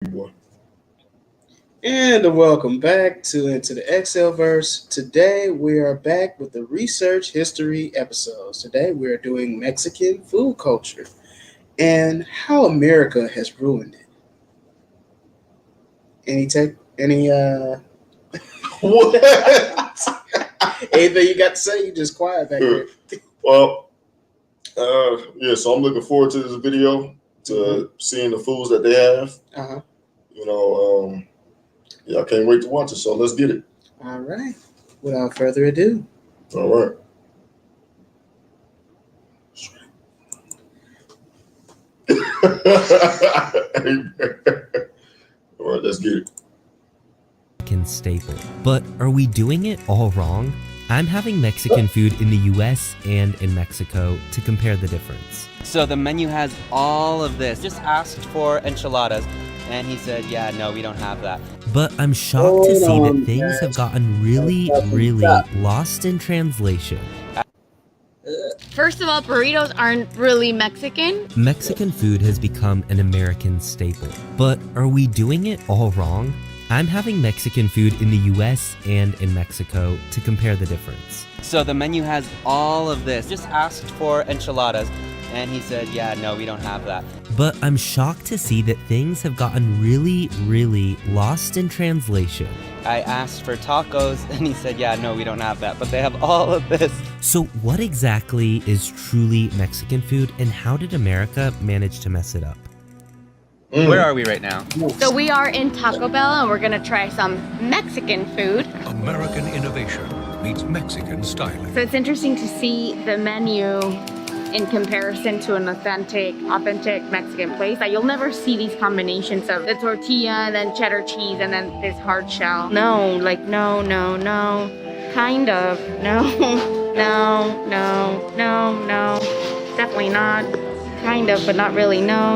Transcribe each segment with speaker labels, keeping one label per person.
Speaker 1: Boy.
Speaker 2: And welcome back to Into the EXCELVERSE. Today we are back with the research history episodes. Today we are doing Mexican food culture and how America has ruined it. Any
Speaker 1: What?
Speaker 2: anything you got to say? You just quiet back there.
Speaker 1: Well, yeah. So I'm looking forward to this video to seeing the foods that they have.
Speaker 2: Uh-huh.
Speaker 1: Yeah, I can't wait to watch it. So let's get it.
Speaker 2: All right. Without further ado.
Speaker 1: All right. All right, let's get it.
Speaker 3: Mexican staple. But are we doing it all wrong? I'm having Mexican food in the US and in Mexico to compare the difference.
Speaker 4: So the menu has all of this. Just asked for enchiladas, and he said, yeah, no, we don't have that.
Speaker 3: But I'm shocked to see
Speaker 2: Hold
Speaker 3: that
Speaker 2: on,
Speaker 3: things
Speaker 2: guys.
Speaker 3: have gotten really lost in translation.
Speaker 5: First of all, burritos aren't really Mexican.
Speaker 3: Mexican food has become an American staple. But are we doing it all wrong? I'm having Mexican food in the US and in Mexico to compare the difference.
Speaker 4: So the menu has all of this. Just asked for enchiladas, and he said, yeah, no, we don't have that.
Speaker 3: But I'm shocked to see that things have gotten really lost in translation.
Speaker 4: I asked for tacos, and he said, yeah, no, we don't have that. But they have all of this.
Speaker 3: So what exactly is truly Mexican food, and how did America manage to mess it up?
Speaker 4: Where are we right now?
Speaker 5: So we are in Taco Bell and we're gonna try some Mexican food.
Speaker 6: American innovation meets Mexican styling.
Speaker 5: So it's interesting to see the menu in comparison to an authentic Mexican place. Like you'll never see these combinations of the tortilla and then cheddar cheese and then this hard shell. No, kind of, no, definitely not. Kind of, but not really, no.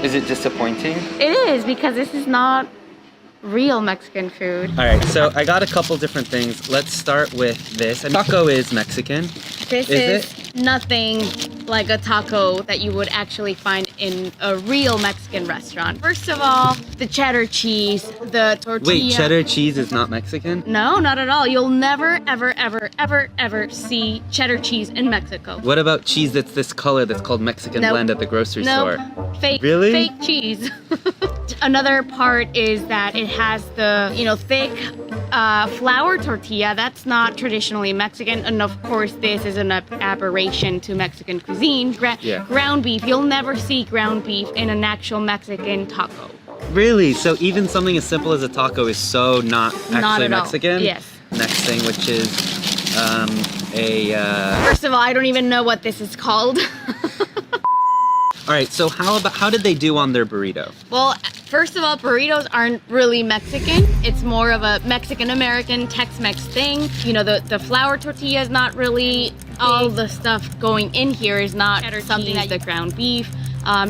Speaker 4: Is it disappointing?
Speaker 5: It is, because this is not real Mexican food.
Speaker 4: All right, so I got a couple different things. Let's start with this. A taco is Mexican.
Speaker 5: This is nothing like a taco that you would actually find in a real Mexican restaurant. First of all, the cheddar cheese, the tortilla.
Speaker 4: Wait, cheddar cheese is not Mexican?
Speaker 5: No, not at all. You'll never, ever see cheddar cheese in Mexico.
Speaker 4: What about cheese that's this color that's called Mexican
Speaker 5: Nope.
Speaker 4: blend at the grocery store?
Speaker 5: Fake.
Speaker 4: Really?
Speaker 5: Fake cheese. Another part is that it has the, thick flour tortilla. That's not traditionally Mexican. And of course, this is an aberration to Mexican cuisine. Ground beef. You'll never see ground beef in an actual Mexican taco.
Speaker 4: Really? So even something as simple as a taco is so not actually
Speaker 5: Not at all.
Speaker 4: Mexican?
Speaker 5: Yes.
Speaker 4: Next thing, which is
Speaker 5: First of all, I don't even know what this is called.
Speaker 4: All right, so how did they do on their burrito?
Speaker 5: Well, first of all, burritos aren't really Mexican. It's more of a Mexican-American Tex-Mex thing. The flour tortilla is not really, all the stuff going in here is not something that the ground beef.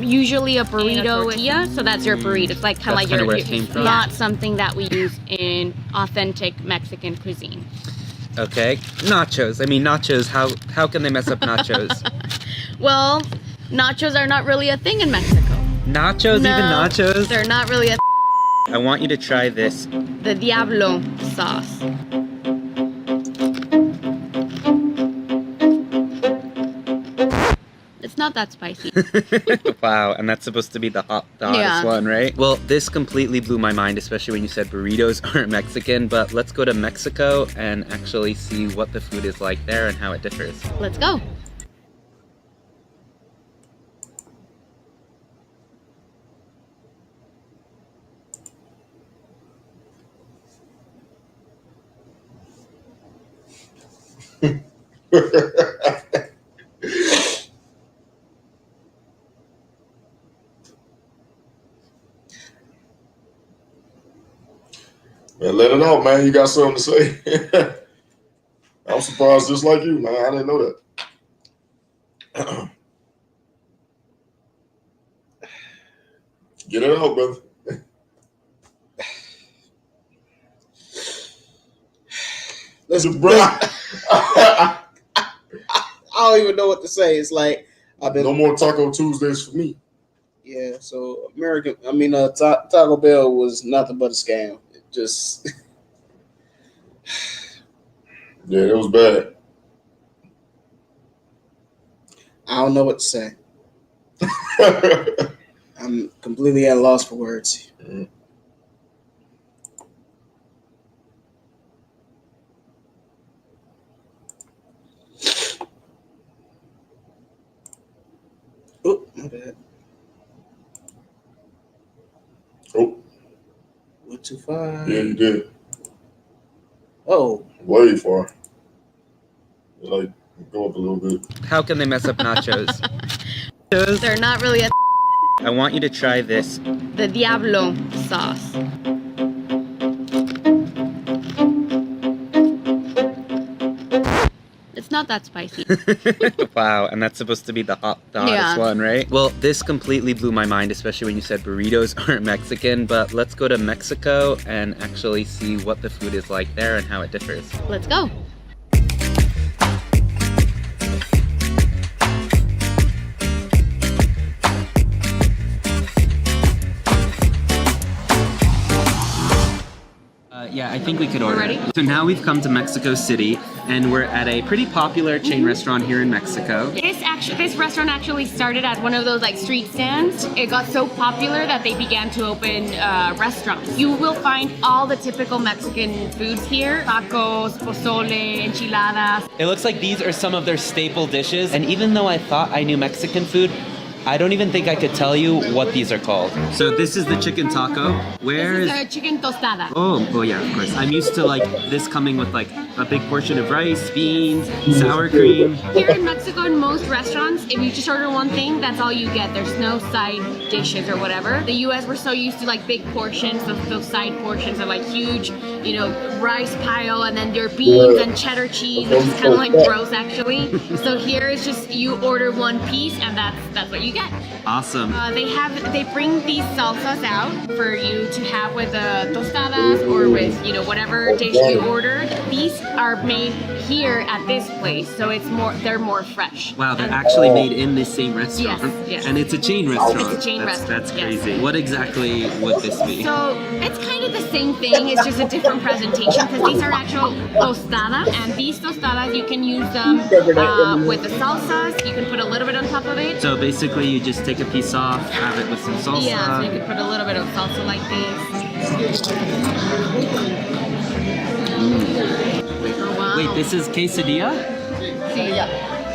Speaker 5: Usually a burrito tortilla, so that's your burrito. It's like kind of like
Speaker 4: where it came from.
Speaker 5: Not something that we use in authentic Mexican cuisine.
Speaker 4: Okay, nachos. I mean, nachos, how can they mess up nachos?
Speaker 5: Well, nachos are not really a thing in Mexico.
Speaker 4: Nachos,
Speaker 5: No,
Speaker 4: even nachos?
Speaker 5: They're not really a
Speaker 4: I want you to try this.
Speaker 5: the Diablo sauce. It's not that spicy.
Speaker 4: Wow, and that's supposed to be the hottest
Speaker 5: Yeah.
Speaker 4: one, right? Well, this completely blew my mind, especially when you said burritos aren't Mexican, but let's go to Mexico and actually see what the food is like there and how it differs.
Speaker 5: Let's go.
Speaker 1: Man, let it out, man. You got something to say? I'm surprised just like you, man. I didn't know that. Get it out, brother.
Speaker 2: Listen,
Speaker 1: Bro.
Speaker 2: I don't even know what to say. It's like I've been
Speaker 1: No more Taco Tuesdays for me.
Speaker 2: Yeah, so Taco Bell was nothing but a scam. It just
Speaker 1: Yeah, it was bad.
Speaker 2: I don't know what to say. I'm completely at a loss for words. Oh, my bad.
Speaker 1: Oh,
Speaker 2: Went too far.
Speaker 1: yeah, you did.
Speaker 2: Oh,
Speaker 1: Way far. Like, go up a little bit.
Speaker 4: How can they mess up nachos?
Speaker 5: They're not really a
Speaker 4: I want you to try this.
Speaker 5: the Diablo sauce. It's not that spicy.
Speaker 4: Wow, and that's supposed to be the hottest
Speaker 5: Yeah.
Speaker 4: one, right? Well, this completely blew my mind, especially when you said burritos aren't Mexican, but let's go to Mexico and actually see what the food is like there and how it differs.
Speaker 5: Let's go.
Speaker 4: Yeah, I think we could order.
Speaker 5: Ready?
Speaker 4: So now we've come to Mexico City, and we're at a pretty popular chain restaurant here in Mexico.
Speaker 5: This restaurant actually started at one of those like street stands. It got so popular that they began to open restaurants. You will find all the typical Mexican foods here: tacos, pozole, enchiladas.
Speaker 4: It looks like these are some of their staple dishes, and even though I thought I knew Mexican food, I don't even think I could tell you what these are called. So this is the chicken taco. Where
Speaker 5: This
Speaker 4: is...
Speaker 5: is a chicken tostada.
Speaker 4: Oh yeah, of course. I'm used to like this coming with like a big portion of rice, beans, sour cream.
Speaker 5: Here in Mexico, in most restaurants, if you just order one thing, that's all you get. There's no side dishes or whatever. The US, we're so used to like big portions. Those side portions are like huge, rice pile, and then your beans and cheddar cheese, which is kind of like gross actually. So here it's just you order one piece, and that's what you get.
Speaker 4: Awesome.
Speaker 5: They bring these salsas out for you to have with the tostadas or with whatever dish you ordered. These are made here at this place, so they're more fresh.
Speaker 4: Wow, they're
Speaker 5: And-
Speaker 4: actually made in this same restaurant.
Speaker 5: Yes.
Speaker 4: And it's a chain restaurant.
Speaker 5: It's a chain restaurant,
Speaker 4: That's
Speaker 5: yes.
Speaker 4: crazy. What exactly would this be?
Speaker 5: So it's kind of the same thing, it's just a different presentation because these are actual tostadas, and these tostadas you can use them with the salsas. You can put a little bit on top of it.
Speaker 4: So basically you just take a piece off, have it with some salsa.
Speaker 5: Yeah, so you could put a little bit of salsa like this. Wow.
Speaker 4: Wait, this is quesadilla?
Speaker 5: Sí.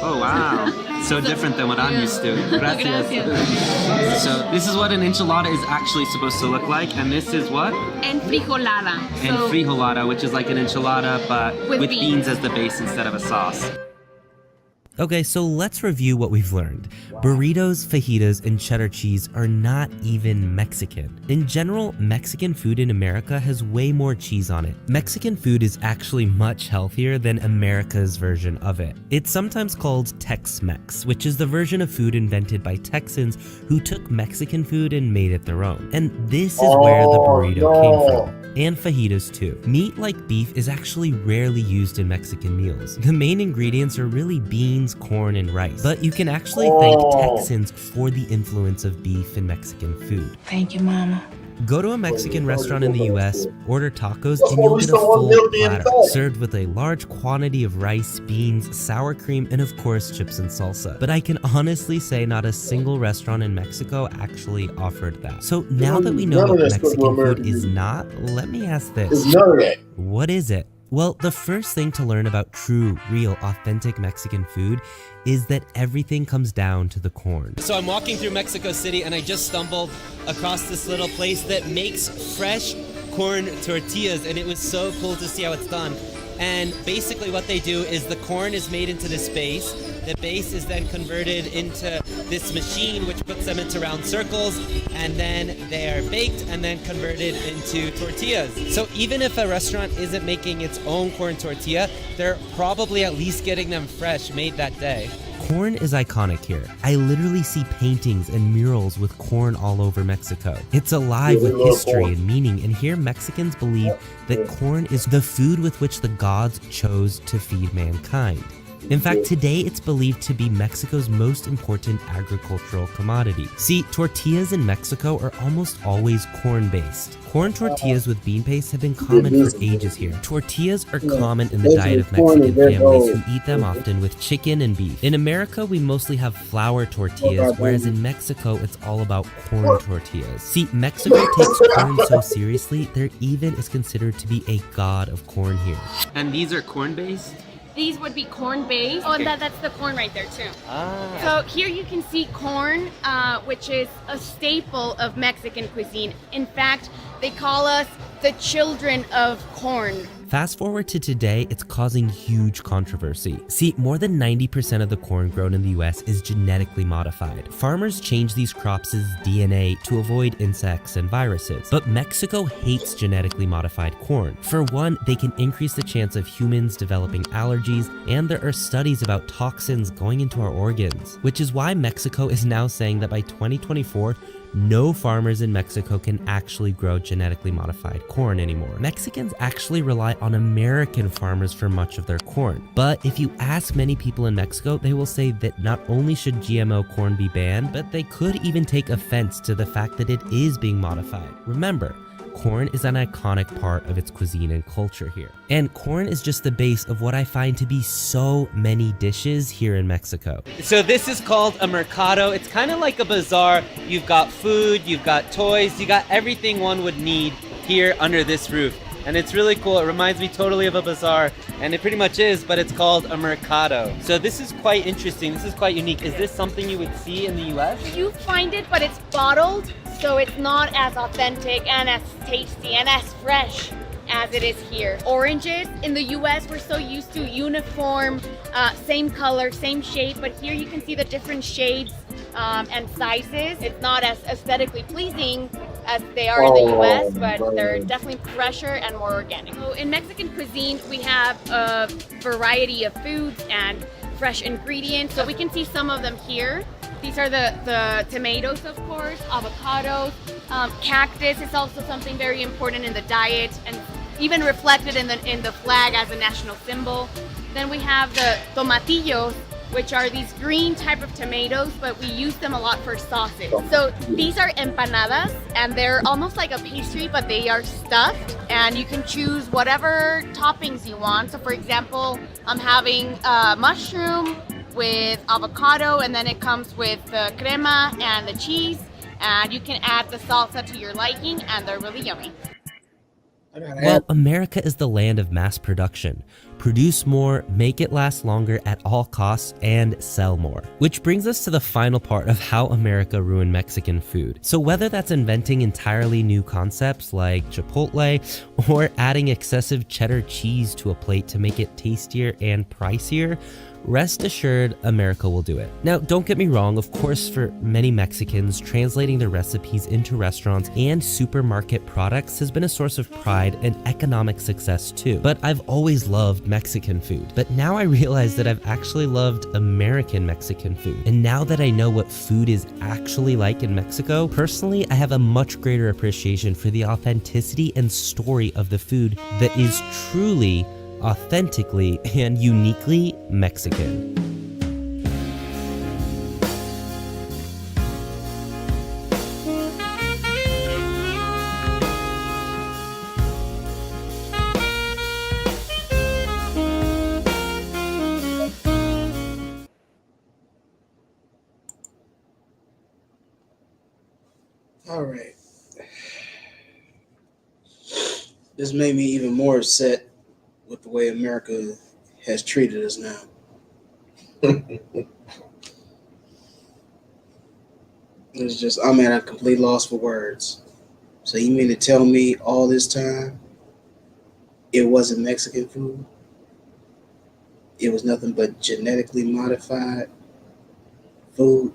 Speaker 4: Oh wow. So different than what I'm used to. Gracias.
Speaker 5: Gracias.
Speaker 4: So this is what an enchilada is actually supposed to look like, and this is what?
Speaker 5: And frijolada.
Speaker 4: And frijolada, which is like an enchilada, but
Speaker 5: With
Speaker 4: beans as the base instead of a sauce.
Speaker 3: Okay, so let's review what we've learned. Burritos, fajitas, and cheddar cheese are not even Mexican. In general, Mexican food in America has way more cheese on it. Mexican food is actually much healthier than America's version of it. It's sometimes called Tex-Mex, which is the version of food invented by Texans who took Mexican food and made it their own. And this is where the burrito came from. And fajitas too. Meat like beef is actually rarely used in Mexican meals. The main ingredients are really beans, corn, and rice. But you can actually thank Texans for the influence of beef in Mexican food.
Speaker 7: Thank you, Mama.
Speaker 3: Go to a Mexican restaurant in the US, order tacos, and you'll get a full platter, served with a large quantity of rice, beans, sour cream, and of course chips and salsa. But I can honestly say not a single restaurant in Mexico actually offered that. So now that we know what Mexican food is not, let me ask this. What is it? Well, the first thing to learn about true, real, authentic Mexican food is that everything comes down to the corn.
Speaker 8: So I'm walking through Mexico City and I just stumbled across this little place that makes fresh corn tortillas, and it was so cool to see how it's done. And basically what they do is the corn is made into this base. The base is then converted into this machine which puts them into round circles, and then they are baked and then converted into tortillas. So even if a restaurant isn't making its own corn tortilla, they're probably at least getting them fresh, made that day.
Speaker 3: Corn is iconic here. I literally see paintings and murals with corn all over Mexico. It's alive with history and meaning, and here Mexicans believe that corn is the food with which the gods chose to feed mankind. In fact, today it's believed to be Mexico's most important agricultural commodity. See, tortillas in Mexico are almost always corn-based. Corn tortillas with bean paste have been common for ages here. Tortillas are common in the diet of Mexican families who eat them often with chicken and beef. In America, we mostly have flour tortillas, whereas in Mexico, it's all about corn tortillas. See, Mexico takes corn so seriously, there even is considered to be a god of corn here.
Speaker 4: And these are corn-based?
Speaker 5: These would be corn-based. Oh, and that's the corn right there too. So here you can see corn, which is a staple of Mexican cuisine. In fact, they call us the children of corn.
Speaker 3: Fast forward to today, it's causing huge controversy. See, more than 90% of the corn grown in the US is genetically modified. Farmers change these crops' DNA to avoid insects and viruses. But Mexico hates genetically modified corn. For one, they can increase the chance of humans developing allergies, and there are studies about toxins going into our organs, which is why Mexico is now saying that by 2024, no farmers in Mexico can actually grow genetically modified corn anymore. Mexicans actually rely on American farmers for much of their corn. But if you ask many people in Mexico, they will say that not only should GMO corn be banned, but they could even take offense to the fact that it is being modified. Remember, corn is an iconic part of its cuisine and culture here. And corn is just the base of what I find to be so many dishes here in Mexico.
Speaker 8: So this is called a mercado. It's kind of like a bazaar. You've got food, you've got toys, you got everything one would need here under this roof. And it's really cool. It reminds me totally of a bazaar, and it pretty much is, but it's called a mercado. So this is quite interesting. This is quite unique. Is this something you would see in the US?
Speaker 5: You find it, but it's bottled, so it's not as authentic and as tasty and as fresh as it is here. Oranges, in the US, we're so used to uniform, same color, same shape, but here you can see the different shades and sizes. It's not as aesthetically pleasing as they are in the US, but they're definitely fresher and more organic. So in Mexican cuisine, we have a variety of foods and fresh ingredients. So we can see some of them here. These are the tomatoes, of course, avocados. Cactus is also something very important in the diet and even reflected in the flag as a national symbol. Then we have the tomatillos, which are these green type of tomatoes, but we use them a lot for sauces. So these are empanadas, and they're almost like a pastry, but they are stuffed, and you can choose whatever toppings you want. So for example, I'm having mushroom with avocado, and then it comes with the crema and the cheese, and you can add the salsa to your liking, and they're really yummy.
Speaker 3: Well, America is the land of mass production. Produce more, make it last longer at all costs, and sell more. Which brings us to the final part of how America ruined Mexican food. So whether that's inventing entirely new concepts like Chipotle, or adding excessive cheddar cheese to a plate to make it tastier and pricier, rest assured, America will do it. Now, don't get me wrong, of course, for many Mexicans, translating their recipes into restaurants and supermarket products has been a source of pride and economic success too. But I've always loved Mexican food. But now I realize that I've actually loved American Mexican food. And now that I know what food is actually like in Mexico, personally, I have a much greater appreciation for the authenticity and story of the food that is truly authentically and uniquely Mexican.
Speaker 2: All right. This made me even more upset with the way America has treated us now. It's just, I'm at a complete loss for words. So you mean to tell me all this time it wasn't Mexican food? It was nothing but genetically modified food?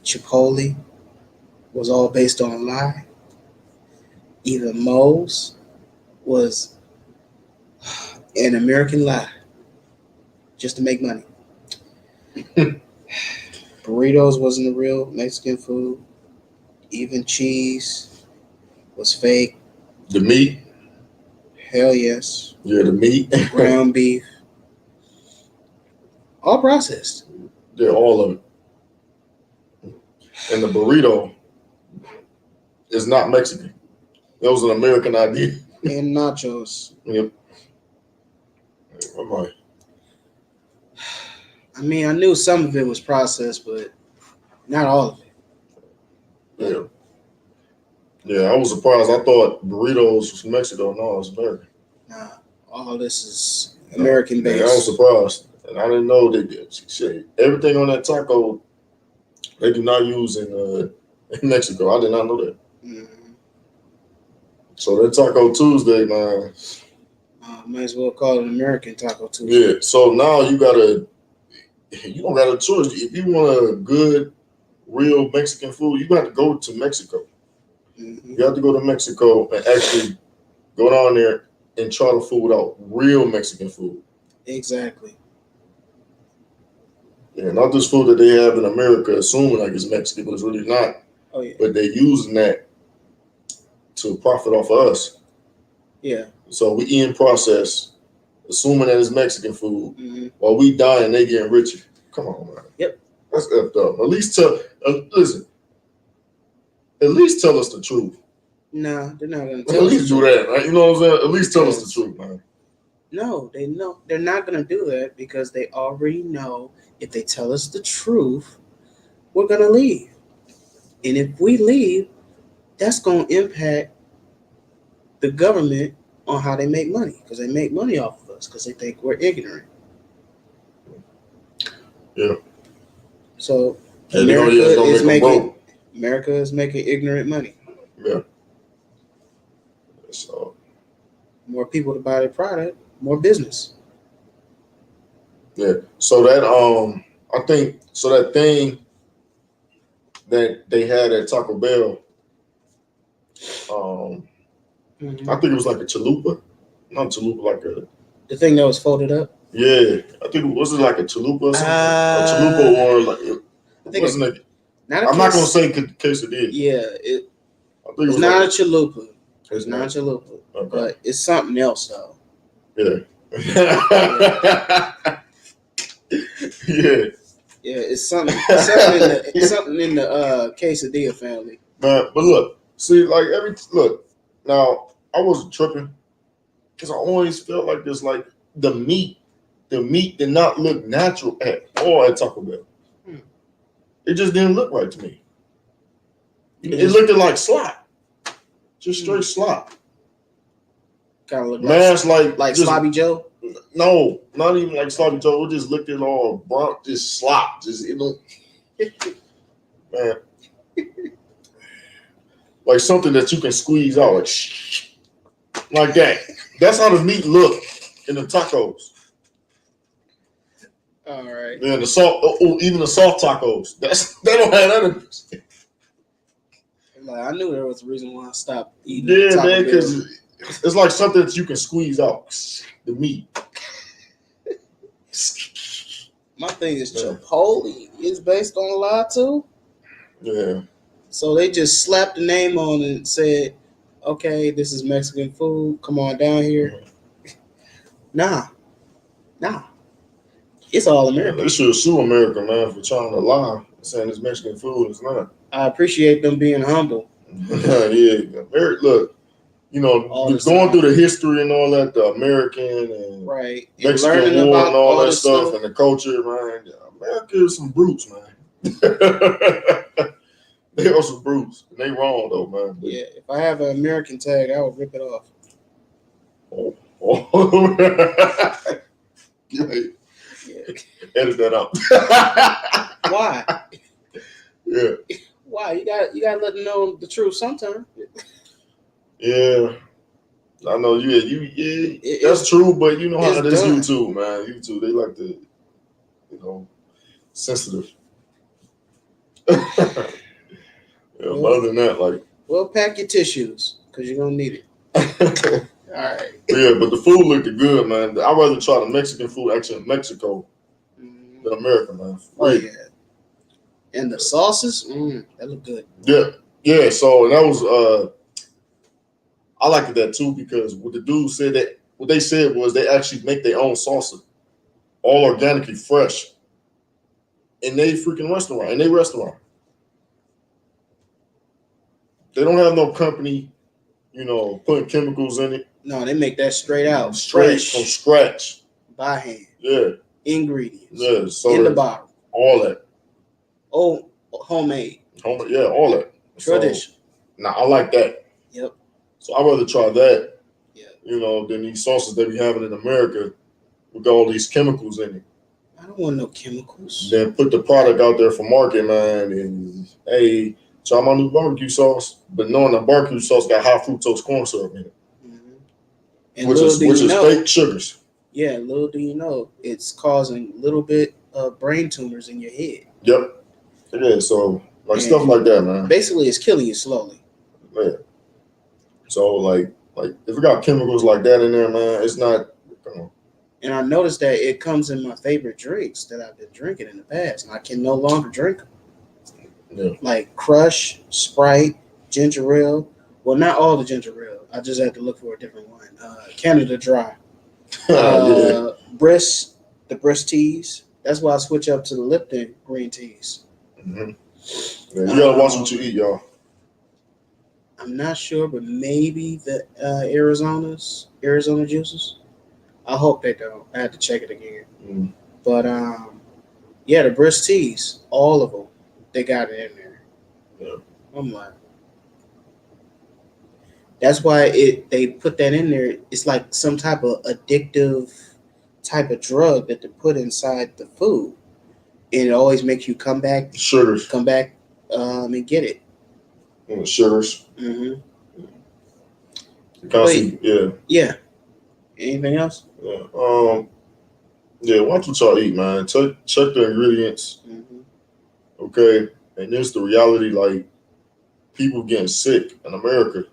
Speaker 2: Chipotle was all based on a lie? Either Moe's was an American lie just to make money. Burritos wasn't a real Mexican food. Even cheese was fake.
Speaker 1: The meat.
Speaker 2: Hell yes.
Speaker 1: Yeah, the meat.
Speaker 2: Ground beef. All processed.
Speaker 1: Yeah, all of it. And the burrito is not Mexican. That was an American idea.
Speaker 2: And nachos.
Speaker 1: Yep. I'm like,
Speaker 2: I mean, I knew some of it was processed, but not all of it.
Speaker 1: yeah. Yeah, I was surprised. I thought burritos was from Mexico. No, it's American.
Speaker 2: Nah, all this is American based.
Speaker 1: Yeah, I was surprised. And I didn't know they did. Shit. Everything on that taco, they do not use in Mexico. I did not know that.
Speaker 2: Mhm.
Speaker 1: So that Taco Tuesday, man.
Speaker 2: Might as well call it American Taco Tuesday.
Speaker 1: Yeah. So now you don't got a choice. If you want a good, real Mexican food, you got to go to Mexico.
Speaker 2: Mhm.
Speaker 1: You have to go to Mexico and actually go down there and try the food out. Real Mexican food.
Speaker 2: Exactly.
Speaker 1: Yeah, not this food that they have in America, assuming like it's Mexican, but it's really not.
Speaker 2: Oh yeah.
Speaker 1: But they're using that to profit off of us.
Speaker 2: Yeah.
Speaker 1: So we in process, assuming that it's Mexican food,
Speaker 2: Mm-hmm.
Speaker 1: while we dying, they getting richer. Come on, man.
Speaker 2: Yep.
Speaker 1: That's effed up. At least listen. At least tell us the truth.
Speaker 2: Nah, they're not gonna
Speaker 1: At
Speaker 2: tell us.
Speaker 1: least do that, right? You know what I'm saying? At least tell us the truth, man.
Speaker 2: No, they're not gonna do that because they already know if they tell us the truth, we're gonna leave. And if we leave, that's gonna impact the government on how they make money, because they make money off of us because they think we're ignorant.
Speaker 1: Yeah.
Speaker 2: So
Speaker 1: And they're gonna make them broke.
Speaker 2: America is making ignorant money.
Speaker 1: Yeah. So
Speaker 2: More people to buy their product, more business.
Speaker 1: yeah. So that I think so that thing that they had at Taco Bell,
Speaker 2: Mhm.
Speaker 1: I think it was like a chalupa. Not chalupa, like a
Speaker 2: The thing that was folded up.
Speaker 1: yeah. I think it was like a chalupa or something. A chalupa or like
Speaker 2: I think
Speaker 1: wasn't it?
Speaker 2: not a
Speaker 1: I'm not gonna
Speaker 2: ques-
Speaker 1: say quesadilla.
Speaker 2: Yeah,
Speaker 1: I think it
Speaker 2: it's
Speaker 1: was
Speaker 2: not
Speaker 1: like,
Speaker 2: a chalupa.
Speaker 1: it's
Speaker 2: Not a chalupa,
Speaker 1: Okay.
Speaker 2: but it's something else though.
Speaker 1: Yeah. Yeah.
Speaker 2: Yeah, it's something. It's something in the quesadilla family.
Speaker 1: But look, see, like look. Now I wasn't tripping because I always felt like this, like the meat did not look natural at all at Taco Bell. It just didn't look right to me. It looked like slop, just straight slop.
Speaker 2: Kind of look
Speaker 1: Man's like just,
Speaker 2: Sloppy Joe.
Speaker 1: No, not even like sloppy Joe. It just looked at all brown, just slop, just man, like something that you can squeeze out, like that. That's how the meat looked in the tacos.
Speaker 2: All right.
Speaker 1: Yeah, the salt, even the soft tacos. They don't have that.
Speaker 2: Like, I knew there was a reason why I stopped eating.
Speaker 1: Yeah,
Speaker 2: Taco
Speaker 1: man,
Speaker 2: Bell.
Speaker 1: because it's like something that you can squeeze out. The meat.
Speaker 2: My thing is Chipotle is based on a lie too.
Speaker 1: Yeah.
Speaker 2: So they just slapped the name on it and said, "Okay, this is Mexican food. Come on down here." Nah. It's all American.
Speaker 1: They should sue America, man, for trying to lie, saying it's Mexican food. It's not.
Speaker 2: I appreciate them being humble.
Speaker 1: Yeah, look,
Speaker 2: All
Speaker 1: going
Speaker 2: this time.
Speaker 1: through the history and all that, the American and
Speaker 2: Right. And
Speaker 1: Mexican
Speaker 2: learning
Speaker 1: War
Speaker 2: about
Speaker 1: and all that
Speaker 2: this
Speaker 1: stuff and the culture, man. America is some brutes, man. They are some brutes. And they wrong though, man.
Speaker 2: Yeah, if I have an American tag, I would rip it off.
Speaker 1: Oh. Yeah. Edit that out.
Speaker 2: Why?
Speaker 1: Yeah.
Speaker 2: Why? You gotta let them know the truth sometime.
Speaker 1: Yeah. I know that's true, but you know how it is
Speaker 2: done.
Speaker 1: YouTube, man. YouTube, they like to, sensitive. Yeah, but other than that, like
Speaker 2: Well, pack your tissues, because you're gonna need it. All right.
Speaker 1: yeah, but the food looked good, man. I'd rather try the Mexican food actually in Mexico than America, man.
Speaker 2: Oh yeah. And the sauces, that look good.
Speaker 1: Yeah. So and that was I liked that too because what the dude said that what they said was they actually make their own salsa, all organically fresh, in they freaking restaurant. In their restaurant, they don't have no company, putting chemicals in it.
Speaker 2: No, they make that straight out,
Speaker 1: Straight
Speaker 2: fresh,
Speaker 1: from scratch.
Speaker 2: by hand.
Speaker 1: Yeah,
Speaker 2: Ingredients.
Speaker 1: yeah. So
Speaker 2: in the bottle.
Speaker 1: all that.
Speaker 2: Oh, homemade.
Speaker 1: Yeah, all that.
Speaker 2: Tradition.
Speaker 1: So, I like that.
Speaker 2: Yep.
Speaker 1: So I'd rather try that,
Speaker 2: Yeah.
Speaker 1: than these sauces that we having in America with all these chemicals in it.
Speaker 2: I don't want no chemicals.
Speaker 1: Then put the product out there for market, man, and hey, try my new barbecue sauce, but knowing the barbecue sauce got high fructose corn syrup in it,
Speaker 2: And
Speaker 1: which is fake sugars.
Speaker 2: Yeah, little do you know, it's causing a little bit of brain tumors in your head.
Speaker 1: Yep. Yeah. So stuff like that, man.
Speaker 2: Basically, it's killing you slowly.
Speaker 1: Yeah. So like if it got chemicals like that in there, man, it's not. Come on.
Speaker 2: And I noticed that it comes in my favorite drinks that I've been drinking in the past, and I can no longer drink them.
Speaker 1: Yeah.
Speaker 2: Like Crush, Sprite, ginger ale. Well, not all the ginger ale. I just had to look for a different one. Canada Dry.
Speaker 1: Yeah.
Speaker 2: The Briss teas. That's why I switch up to the Lipton green teas.
Speaker 1: Mm-hmm. Yeah, you gotta watch what you eat, y'all.
Speaker 2: I'm not sure, but maybe the Arizona juices. I hope they don't. I had to check it again.
Speaker 1: Mm.
Speaker 2: But yeah, the Briss teas, all of them, they got it in there.
Speaker 1: Yeah.
Speaker 2: I'm like, that's why they put that in there. It's like some type of addictive type of drug that they put inside the food, and it always makes you come back,
Speaker 1: Sugars.
Speaker 2: And get it.
Speaker 1: Sugars.
Speaker 2: Mm-hmm.
Speaker 1: Yeah.
Speaker 2: Anything else?
Speaker 1: Yeah. Yeah. Watch what y'all eat, man. Check the ingredients.
Speaker 2: Mm-hmm.
Speaker 1: Okay. And this the reality. Like people getting sick in America.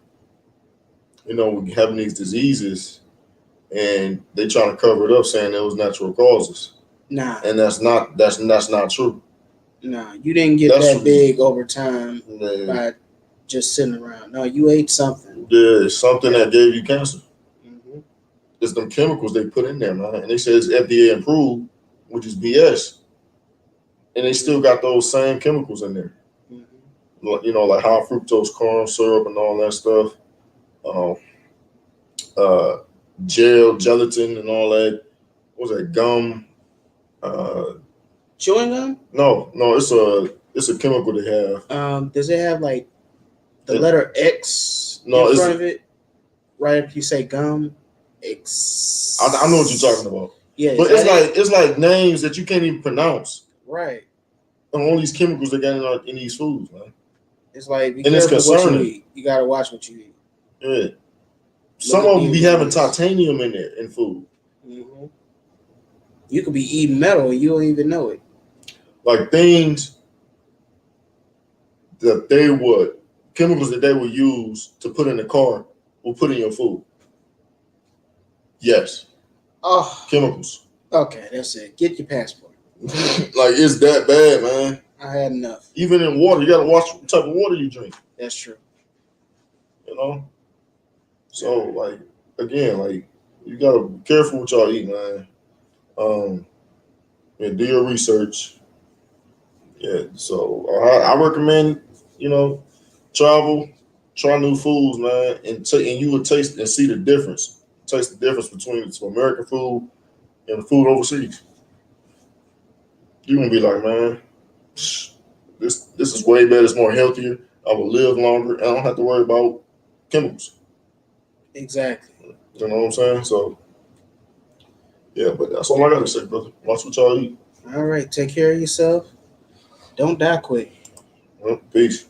Speaker 1: We having these diseases, and they trying to cover it up, saying it was natural causes.
Speaker 2: Nah.
Speaker 1: And that's not true.
Speaker 2: Nah, you didn't get that big over time by just sitting around. No, you ate something.
Speaker 1: Yeah, something that gave you cancer.
Speaker 2: Mm-hmm.
Speaker 1: It's them chemicals they put in there, man. And they say it's FDA approved, which is BS. And they still got those same chemicals in there. Mm-hmm. Like high fructose corn syrup and all that stuff. Gelatin and all that. What was that, gum?
Speaker 2: Chewing gum?
Speaker 1: No, it's a chemical they have.
Speaker 2: Does it have like the letter X in front of it? Right if you say gum, X.
Speaker 1: I know what you're talking about.
Speaker 2: Yeah,
Speaker 1: but it's like names that you can't even pronounce.
Speaker 2: Right.
Speaker 1: And all these chemicals they got in these foods, man.
Speaker 2: It's like
Speaker 1: and it's concerning.
Speaker 2: What you eat. You gotta watch what you eat.
Speaker 1: Yeah. Some of them be having titanium in there in food.
Speaker 2: Mm-hmm. You could be eating metal and you don't even know it.
Speaker 1: Like things that chemicals that they would use to put in the car will put in your food. Yes.
Speaker 2: Oh.
Speaker 1: Chemicals.
Speaker 2: Okay, that's it. Get your passport.
Speaker 1: Like it's that bad, man.
Speaker 2: I had enough.
Speaker 1: Even in water, you gotta watch what type of water you drink.
Speaker 2: That's true.
Speaker 1: So like again, you gotta be careful what y'all eat, man. And do your research. Yeah, so I recommend, travel, try new foods, man, and you will taste and see the difference. Taste the difference between some American food and the food overseas. You're gonna be like, man, this is way better. It's more healthier. I will live longer. And I don't have to worry about chemicals.
Speaker 2: Exactly.
Speaker 1: You know what I'm saying? So, yeah, but that's all I got to say, brother. Watch what y'all eat.
Speaker 2: All right. Take care of yourself. Don't die quick.
Speaker 1: Well, peace.